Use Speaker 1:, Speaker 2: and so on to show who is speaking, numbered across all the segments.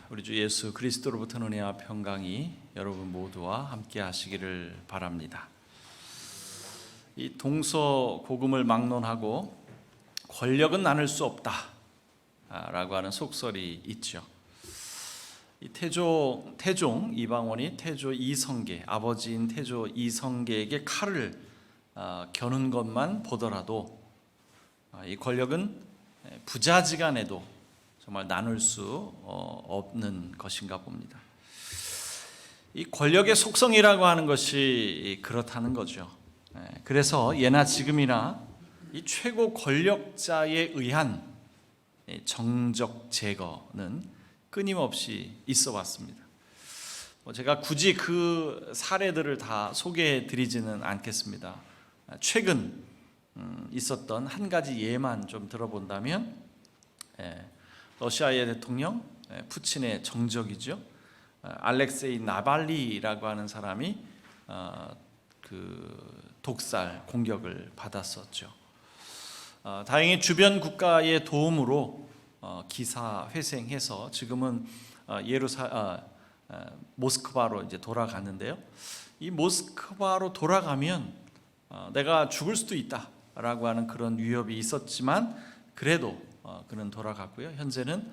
Speaker 1: 우리 주 예수 그리스도로부터 은혜와 평강이 여러분 모두와 함께 하시기를 바랍니다. 이 동서고금을 막론하고 권력은 나눌 수 없다 라고 하는 속설이 있죠. 이 태종 이방원이 태조 이성계, 아버지인 태조 이성계에게 칼을 겨눈 것만 보더라도 이 권력은 부자지간에도 정말 나눌 수 없는 것인가 봅니다. 이 권력의 속성이라고 하는 것이 그렇다는 거죠. 그래서 예나 지금이나 이 최고 권력자에 의한 정적 제거는 끊임없이 있어 왔습니다. 제가 굳이 그 사례들을 다 소개해 드리지는 않겠습니다. 최근 있었던 한 가지 예만 좀 들어본다면, 러시아의 대통령 푸틴의 정적이죠. 알렉세이 나발리라고 하는 사람이 그 독살 공격을 받았었죠. 다행히 주변 국가의 도움으로 기사 회생해서 지금은 모스크바로 이제 돌아갔는데요. 이 모스크바로 돌아가면 내가 죽을 수도 있다라고 하는 그런 위협이 있었지만 그래도 그는 돌아갔고요. 현재는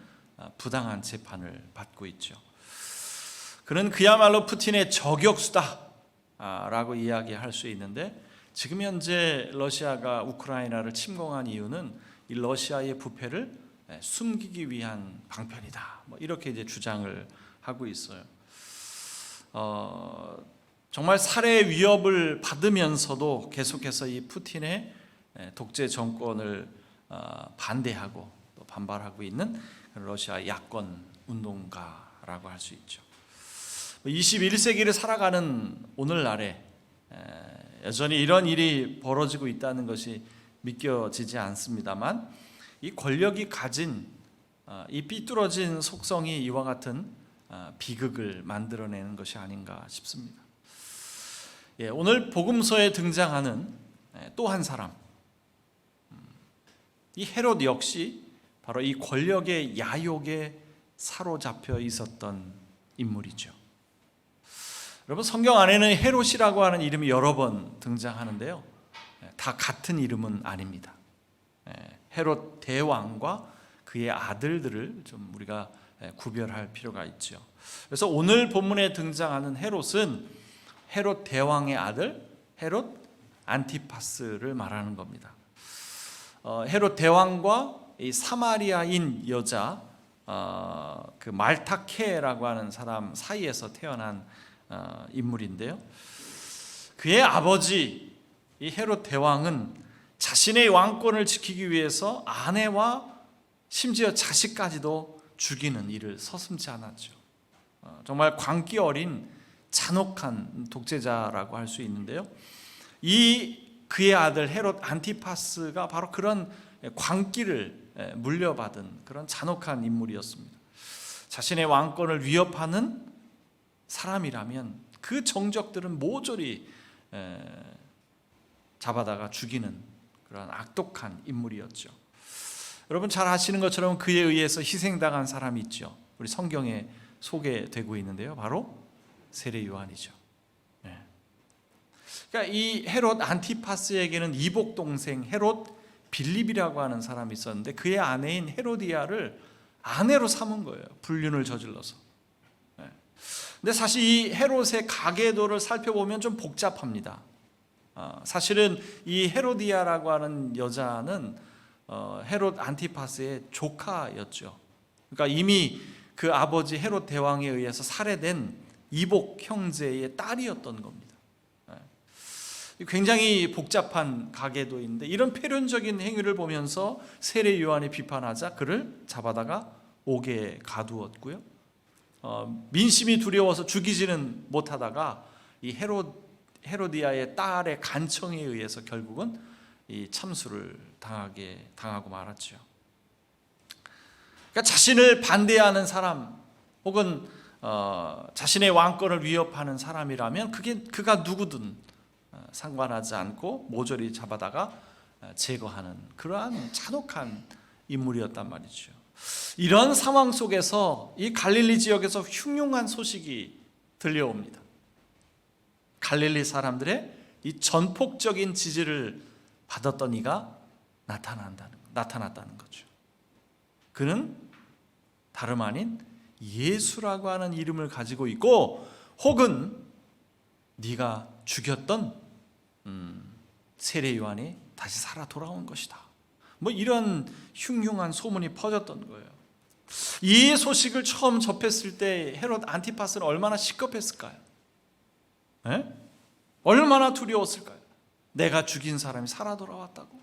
Speaker 1: 부당한 재판을 받고 있죠. 그는 그야말로 푸틴의 저격수다라고 이야기할 수 있는데, 지금 현재 러시아가 우크라이나를 침공한 이유는 이 러시아의 부패를 숨기기 위한 방편이다. 이렇게 이제 주장을 하고 있어요. 정말 살해 위협을 받으면서도 계속해서 이 푸틴의 독재 정권을 반대하고 또 반발하고 있는 러시아 야권 운동가라고 할 수 있죠. 21세기를 살아가는 오늘날에 여전히 이런 일이 벌어지고 있다는 것이 믿겨지지 않습니다만, 이 권력이 가진 이 삐뚤어진 속성이 이와 같은 비극을 만들어내는 것이 아닌가 싶습니다. 오늘 복음서에 등장하는 또 한 사람, 이 헤롯 역시 바로 이 권력의 야욕에 사로잡혀 있었던 인물이죠. 여러분, 성경 안에는 헤롯이라고 하는 이름이 여러 번 등장하는데요, 다 같은 이름은 아닙니다. 헤롯 대왕과 그의 아들들을 좀 우리가 구별할 필요가 있죠. 그래서 오늘 본문에 등장하는 헤롯은 헤롯 대왕의 아들 헤롯 안티파스를 말하는 겁니다. 헤롯 대왕과 이 사마리아인 여자 그 말타케라고 하는 사람 사이에서 태어난 인물인데요, 그의 아버지 이 헤롯 대왕은 자신의 왕권을 지키기 위해서 아내와 심지어 자식까지도 죽이는 일을 서슴지 않았죠. 정말 광기 어린 잔혹한 독재자라고 할 수 있는데요, 그의 아들 헤롯 안티파스가 바로 그런 광기를 물려받은 그런 잔혹한 인물이었습니다. 자신의 왕권을 위협하는 사람이라면 그 정적들은 모조리 잡아다가 죽이는 그런 악독한 인물이었죠. 여러분 잘 아시는 것처럼 그에 의해서 희생당한 사람이 있죠. 우리 성경에 소개되고 있는데요, 바로 세례 요한이죠. 그러니까 이 헤롯 안티파스에게는 이복 동생 헤롯 빌립이라고 하는 사람이 있었는데, 그의 아내인 헤로디아를 아내로 삼은 거예요. 불륜을 저질러서. 근데 사실 이 헤롯의 가계도를 살펴보면 좀 복잡합니다. 사실은 이 헤로디아라고 하는 여자는 헤롯 안티파스의 조카였죠. 그러니까 이미 그 아버지 헤롯 대왕에 의해서 살해된 이복 형제의 딸이었던 겁니다. 굉장히 복잡한 가계도인데, 이런 폐륜적인 행위를 보면서 세례 요한이 비판하자 그를 잡아다가 옥에 가두었고요, 민심이 두려워서 죽이지는 못하다가 이 헤로디아의 딸의 간청에 의해서 결국은 이 참수를 당하고 말았죠. 그러니까 자신을 반대하는 사람 혹은 자신의 왕권을 위협하는 사람이라면 그가 누구든 상관하지 않고 모조리 잡아다가 제거하는 그러한 잔혹한 인물이었단 말이죠. 이런 상황 속에서 이 갈릴리 지역에서 흉흉한 소식이 들려옵니다. 갈릴리 사람들의 이 전폭적인 지지를 받았던 이가 나타났다는 거죠. 그는 다름 아닌 예수라고 하는 이름을 가지고 있고, 혹은 네가 죽였던 세례 요한이 다시 살아 돌아온 것이다. 뭐 이런 흉흉한 소문이 퍼졌던 거예요. 이 소식을 처음 접했을 때 헤롯 안티파스는 얼마나 시급했을까요? 에? 얼마나 두려웠을까요? 내가 죽인 사람이 살아 돌아왔다고?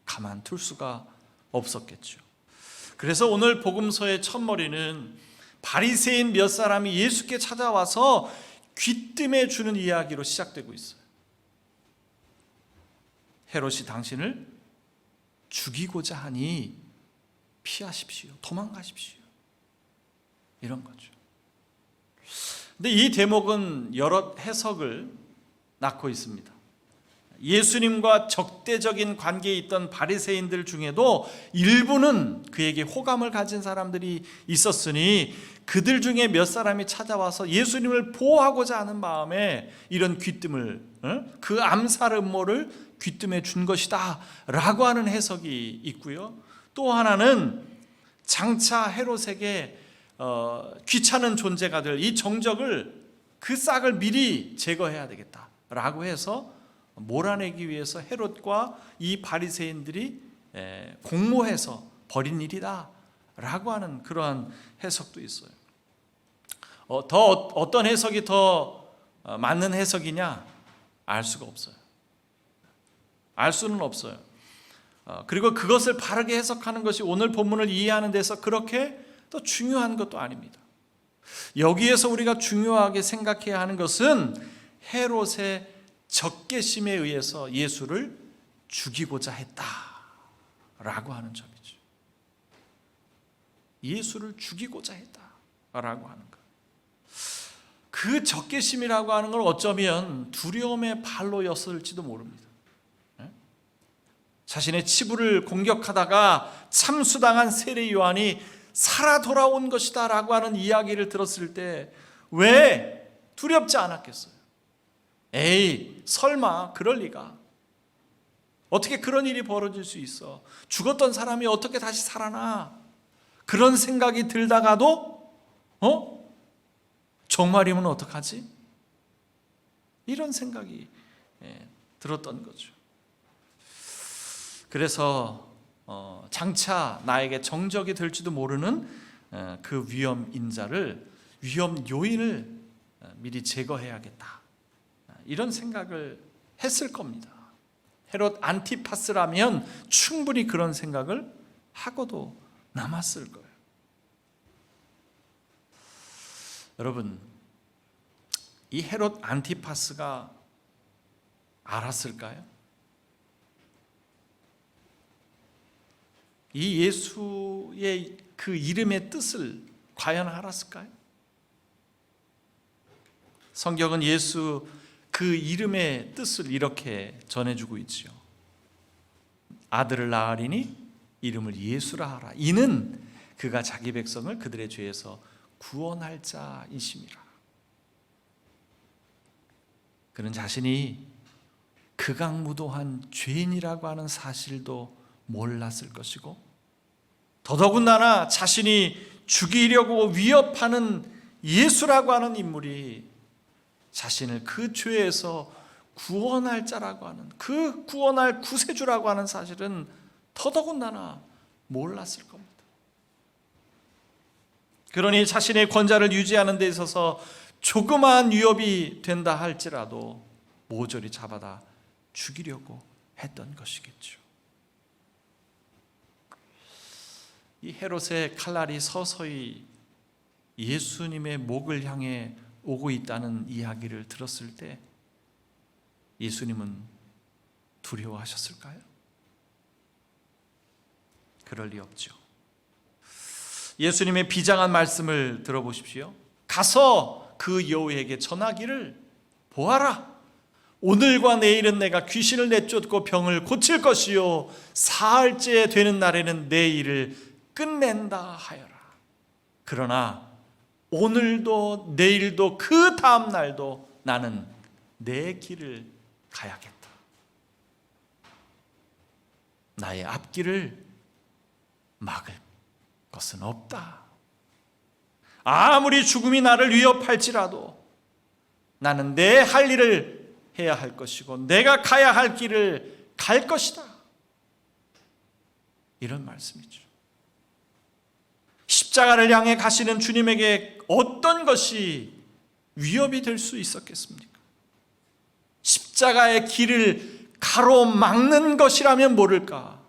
Speaker 1: 가만둘 수가 없었겠죠. 그래서 오늘 복음서의 첫머리는 바리새인 몇 사람이 예수께 찾아와서 귀뜸해 주는 이야기로 시작되고 있어요. 헤롯이 당신을 죽이고자 하니 피하십시오. 도망가십시오. 이런 거죠. 근데 이 대목은 여러 해석을 낳고 있습니다. 예수님과 적대적인 관계에 있던 바리새인들 중에도 일부는 그에게 호감을 가진 사람들이 있었으니 그들 중에 몇 사람이 찾아와서 예수님을 보호하고자 하는 마음에 이런 귀뜸을, 그 암살 음모를 귀뜸해 준 것이다 라고 하는 해석이 있고요. 또 하나는 장차 헤롯에게 귀찮은 존재가 될 이 정적을, 그 싹을 미리 제거해야 되겠다 라고 해서 몰아내기 위해서 헤롯과 이 바리새인들이 공모해서 벌인 일이다 라고 하는 그러한 해석도 있어요. 어떤 해석이 더 맞는 해석이냐 알 수가 없어요. 알 수는 없어요. 그리고 그것을 바르게 해석하는 것이 오늘 본문을 이해하는 데서 그렇게 또 중요한 것도 아닙니다. 여기에서 우리가 중요하게 생각해야 하는 것은 헤롯의 적개심에 의해서 예수를 죽이고자 했다라고 하는 점이죠. 예수를 죽이고자 했다라고 하는 것. 그 적개심이라고 하는 걸 어쩌면 두려움의 발로였을지도 모릅니다. 자신의 치부를 공격하다가 참수당한 세례 요한이 살아 돌아온 것이다 라고 하는 이야기를 들었을 때 왜 두렵지 않았겠어요? 에이, 설마 그럴 리가. 어떻게 그런 일이 벌어질 수 있어? 죽었던 사람이 어떻게 다시 살아나? 그런 생각이 들다가도 정말이면 어떡하지? 이런 생각이 들었던 거죠. 그래서 장차 나에게 정적이 될지도 모르는 그 위험 요인을 미리 제거해야겠다, 이런 생각을 했을 겁니다. 헤롯 안티파스라면 충분히 그런 생각을 하고도 남았을 거예요. 여러분, 이 헤롯 안티파스가 알았을까요? 이 예수의 그 이름의 뜻을 과연 알았을까요? 성경은 예수 그 이름의 뜻을 이렇게 전해주고 있죠. 아들을 낳으리니 이름을 예수라 하라. 이는 그가 자기 백성을 그들의 죄에서 구원할 자이심이라. 그는 자신이 극악무도한 죄인이라고 하는 사실도 몰랐을 것이고, 더더군다나 자신이 죽이려고 위협하는 예수라고 하는 인물이 자신을 그 죄에서 구원할 자라고 하는, 그 구원할 구세주라고 하는 사실은 더더군다나 몰랐을 겁니다. 그러니 자신의 권좌를 유지하는 데 있어서 조그마한 위협이 된다 할지라도 모조리 잡아다 죽이려고 했던 것이겠죠. 이 헤롯의 칼날이 서서히 예수님의 목을 향해 오고 있다는 이야기를 들었을 때 예수님은 두려워하셨을까요? 그럴 리 없죠. 예수님의 비장한 말씀을 들어보십시오. 가서 그 여우에게 전하기를, 보아라, 오늘과 내일은 내가 귀신을 내쫓고 병을 고칠 것이요 사흘째 되는 날에는 내 일을 끝낸다 하여라. 그러나 오늘도 내일도 그 다음 날도 나는 내 길을 가야겠다. 나의 앞길을 막을 것은 없다. 아무리 죽음이 나를 위협할지라도 나는 내 할 일을 해야 할 것이고 내가 가야 할 길을 갈 것이다. 이런 말씀이죠. 십자가를 향해 가시는 주님에게 어떤 것이 위협이 될 수 있었겠습니까? 십자가의 길을 가로막는 것이라면 모를까?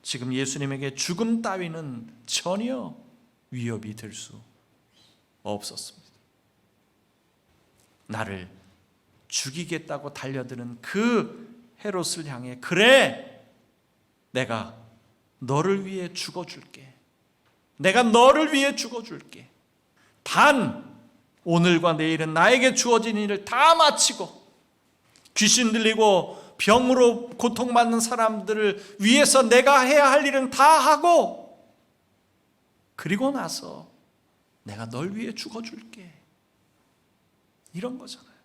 Speaker 1: 지금 예수님에게 죽음 따위는 전혀 위협이 될 수 없었습니다. 나를 죽이겠다고 달려드는 그 헤롯을 향해 그래, 내가 너를 위해 죽어줄게. 내가 너를 위해 죽어줄게. 단 오늘과 내일은 나에게 주어진 일을 다 마치고 귀신 들리고 병으로 고통받는 사람들을 위해서 내가 해야 할 일은 다 하고 그리고 나서 내가 널 위해 죽어줄게. 이런 거잖아요.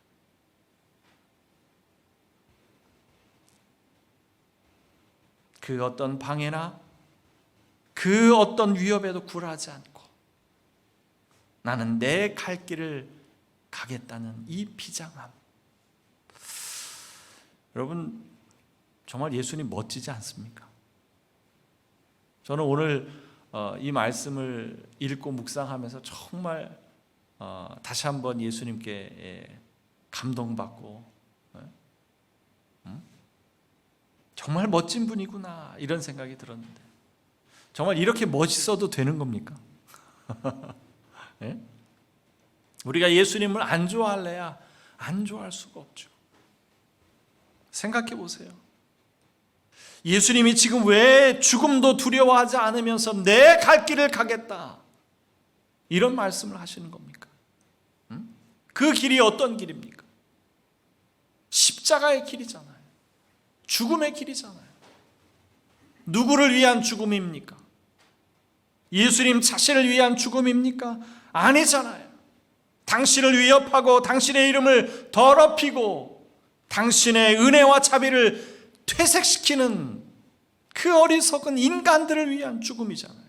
Speaker 1: 그 어떤 방해나 그 어떤 위협에도 굴하지 않고 나는 내 갈 길을 가겠다는 이 비장함. 여러분, 정말 예수님 멋지지 않습니까? 저는 오늘 이 말씀을 읽고 묵상하면서 정말 다시 한번 예수님께 감동받고 정말 멋진 분이구나 이런 생각이 들었는데, 정말 이렇게 멋있어도 되는 겁니까? 네? 우리가 예수님을 안 좋아할래야 안 좋아할 수가 없죠. 생각해 보세요. 예수님이 지금 왜 죽음도 두려워하지 않으면서 내 갈 길을 가겠다 이런 말씀을 하시는 겁니까? 그 길이 어떤 길입니까? 십자가의 길이잖아요. 죽음의 길이잖아요. 누구를 위한 죽음입니까? 예수님 자신을 위한 죽음입니까? 아니잖아요. 당신을 위협하고 당신의 이름을 더럽히고 당신의 은혜와 자비를 퇴색시키는 그 어리석은 인간들을 위한 죽음이잖아요.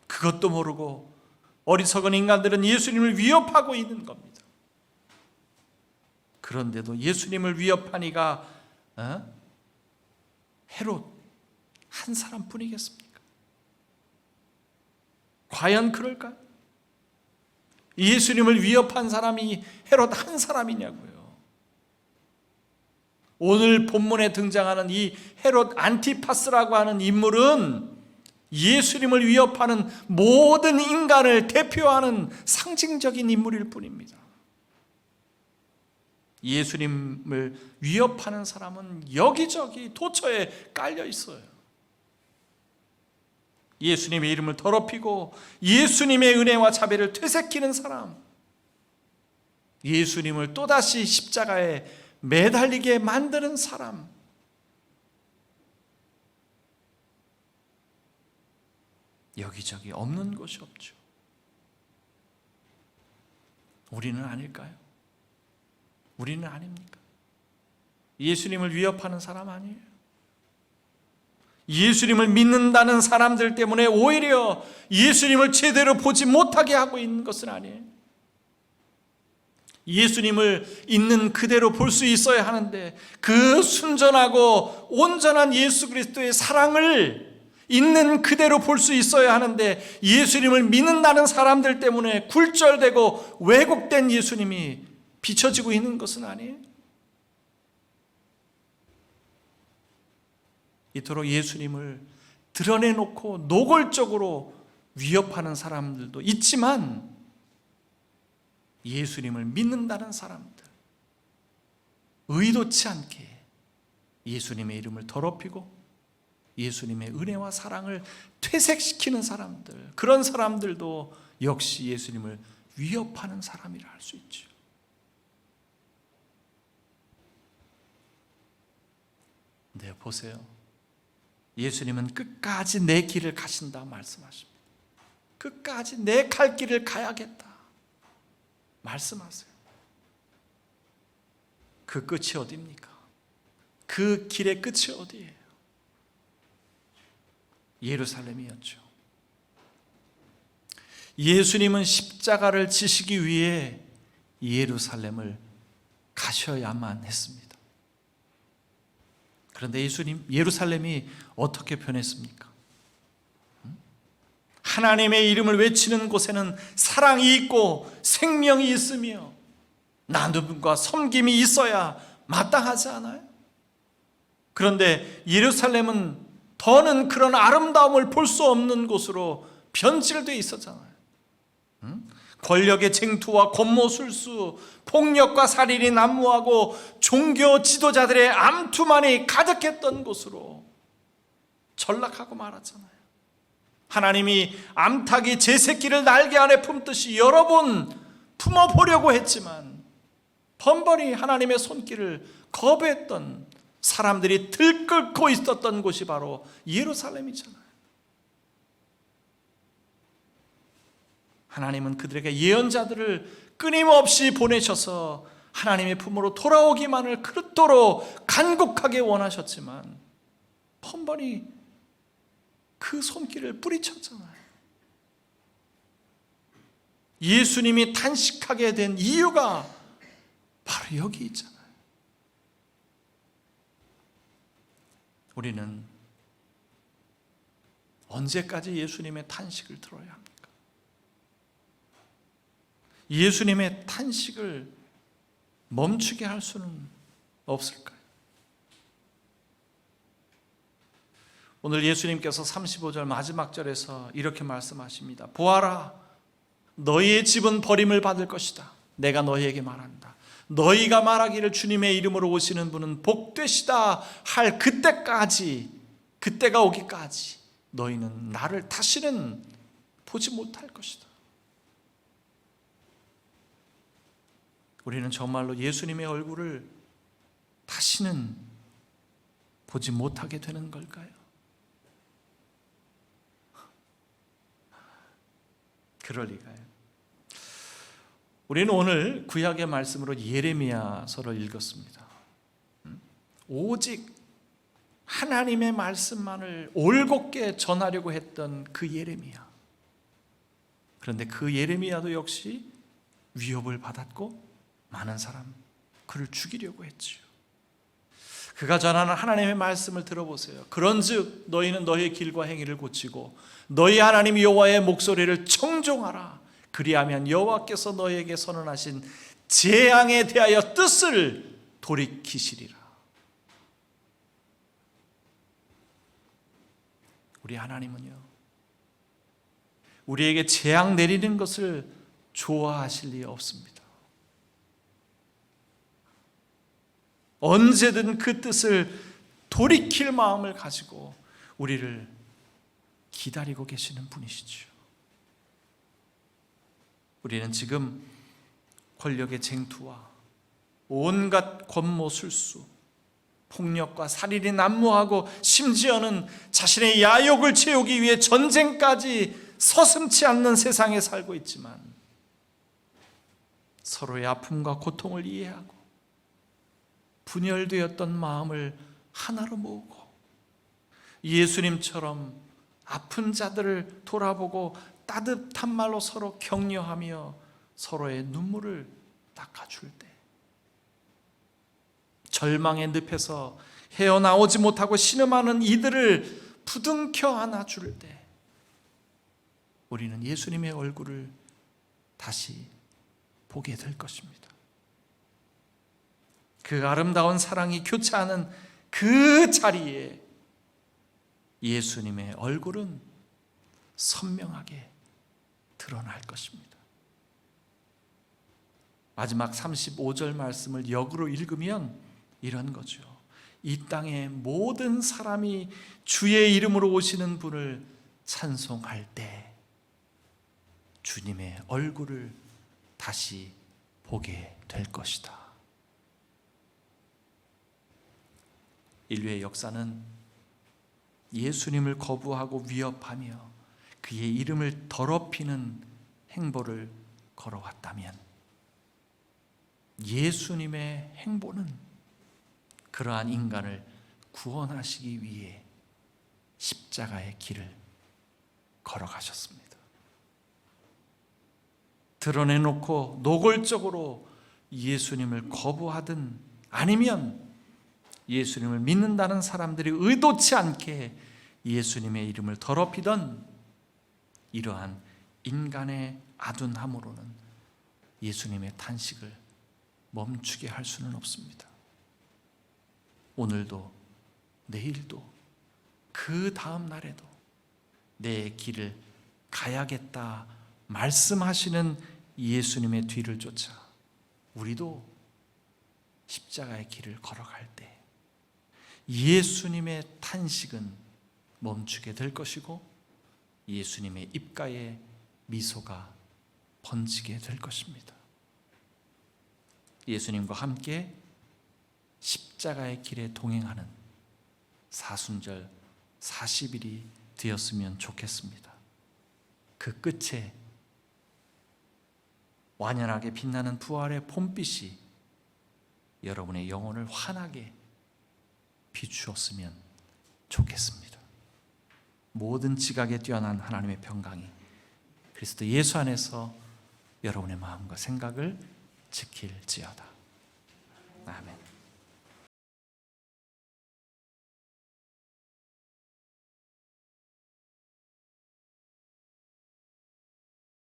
Speaker 1: 그것도 모르고 어리석은 인간들은 예수님을 위협하고 있는 겁니다. 그런데도 예수님을 위협한 이가 헤롯 한 사람뿐이겠습니까? 과연 그럴까요? 예수님을 위협한 사람이 헤롯 한 사람이냐고요. 오늘 본문에 등장하는 이 헤롯 안티파스라고 하는 인물은 예수님을 위협하는 모든 인간을 대표하는 상징적인 인물일 뿐입니다. 예수님을 위협하는 사람은 여기저기 도처에 깔려 있어요. 예수님의 이름을 더럽히고 예수님의 은혜와 자비를 퇴색키는 사람, 예수님을 또다시 십자가에 매달리게 만드는 사람, 여기저기 없는 곳이 없죠. 우리는 아닐까요? 우리는 아닙니까? 예수님을 위협하는 사람 아니에요? 예수님을 믿는다는 사람들 때문에 오히려 예수님을 제대로 보지 못하게 하고 있는 것은 아니에요. 예수님을 있는 그대로 볼 수 있어야 하는데 그 순전하고 온전한 예수 그리스도의 사랑을 있는 그대로 볼 수 있어야 하는데 예수님을 믿는다는 사람들 때문에 굴절되고 왜곡된 예수님이 비춰지고 있는 것은 아니에요. 이토록 예수님을 드러내놓고 노골적으로 위협하는 사람들도 있지만 예수님을 믿는다는 사람들, 의도치 않게 예수님의 이름을 더럽히고 예수님의 은혜와 사랑을 퇴색시키는 사람들, 그런 사람들도 역시 예수님을 위협하는 사람이라 할 수 있죠. 네, 보세요. 예수님은 끝까지 내 길을 가신다 말씀하십니다. 끝까지 내 갈 길을 가야겠다 말씀하세요. 그 끝이 어디입니까? 그 길의 끝이 어디예요? 예루살렘이었죠. 예수님은 십자가를 지시기 위해 예루살렘을 가셔야만 했습니다. 그런데 예루살렘이 어떻게 변했습니까? 하나님의 이름을 외치는 곳에는 사랑이 있고 생명이 있으며 나눔과 섬김이 있어야 마땅하지 않아요? 그런데 예루살렘은 더는 그런 아름다움을 볼 수 없는 곳으로 변질되어 있었잖아요. 권력의 쟁투와 권모술수, 폭력과 살인이 난무하고 종교 지도자들의 암투만이 가득했던 곳으로 전락하고 말았잖아요. 하나님이 암탉이 제 새끼를 날개 안에 품듯이 여러 번 품어보려고 했지만 번번이 하나님의 손길을 거부했던 사람들이 들끓고 있었던 곳이 바로 예루살렘이잖아요. 하나님은 그들에게 예언자들을 끊임없이 보내셔서 하나님의 품으로 돌아오기만을 그토록 간곡하게 원하셨지만 번번이 그 손길을 뿌리쳤잖아요. 예수님이 탄식하게 된 이유가 바로 여기 있잖아요. 우리는 언제까지 예수님의 탄식을 들어야 합니까? 예수님의 탄식을 멈추게 할 수는 없을까요? 오늘 예수님께서 35절 마지막 절에서 이렇게 말씀하십니다. 보아라, 너희의 집은 버림을 받을 것이다. 내가 너희에게 말한다. 너희가 말하기를 주님의 이름으로 오시는 분은 복되시다 할 그때가 오기까지 너희는 나를 다시는 보지 못할 것이다. 우리는 정말로 예수님의 얼굴을 다시는 보지 못하게 되는 걸까요? 그럴 리가요. 우리는 오늘 구약의 말씀으로 예레미야서를 읽었습니다. 오직 하나님의 말씀만을 올곧게 전하려고 했던 그 예레미야. 그런데 그 예레미야도 역시 위협을 받았고 많은 사람 그를 죽이려고 했지요. 그가 전하는 하나님의 말씀을 들어보세요. 그런즉 너희는 너희의 길과 행위를 고치고 너희 하나님 여호와의 목소리를 청종하라. 그리하면 여호와께서 너희에게 선언하신 재앙에 대하여 뜻을 돌이키시리라. 우리 하나님은요, 우리에게 재앙 내리는 것을 좋아하실 리 없습니다. 언제든 그 뜻을 돌이킬 마음을 가지고 우리를 기다리고 계시는 분이시죠. 우리는 지금 권력의 쟁투와 온갖 권모술수, 폭력과 살인이 난무하고 심지어는 자신의 야욕을 채우기 위해 전쟁까지 서슴지 않는 세상에 살고 있지만 서로의 아픔과 고통을 이해하고 분열되었던 마음을 하나로 모으고 예수님처럼 아픈 자들을 돌아보고 따뜻한 말로 서로 격려하며 서로의 눈물을 닦아줄 때, 절망의 늪에서 헤어나오지 못하고 신음하는 이들을 부둥켜 안아줄 때 우리는 예수님의 얼굴을 다시 보게 될 것입니다. 그 아름다운 사랑이 교차하는 그 자리에 예수님의 얼굴은 선명하게 드러날 것입니다. 마지막 35절 말씀을 역으로 읽으면 이런 거죠. 이 땅의 모든 사람이 주의 이름으로 오시는 분을 찬송할 때 주님의 얼굴을 다시 보게 될 것이다. 인류의 역사는 예수님을 거부하고 위협하며 그의 이름을 더럽히는 행보를 걸어왔다면, 예수님의 행보는 그러한 인간을 구원하시기 위해 십자가의 길을 걸어가셨습니다. 드러내놓고 노골적으로 예수님을 거부하든 아니면 예수님을 믿는다는 사람들이 의도치 않게 예수님의 이름을 더럽히던 이러한 인간의 아둔함으로는 예수님의 탄식을 멈추게 할 수는 없습니다. 오늘도 내일도 그 다음 날에도 내 길을 가야겠다 말씀하시는 예수님의 뒤를 쫓아 우리도 십자가의 길을 걸어갈 때 예수님의 탄식은 멈추게 될 것이고 예수님의 입가에 미소가 번지게 될 것입니다. 예수님과 함께 십자가의 길에 동행하는 사순절 40일이 되었으면 좋겠습니다. 그 끝에 완연하게 빛나는 부활의 봄빛이 여러분의 영혼을 환하게 비추었으면 좋겠습니다. 모든 지각에 뛰어난 하나님의 평강이 그리스도 예수 안에서 여러분의 마음과 생각을 지킬지어다. 아멘.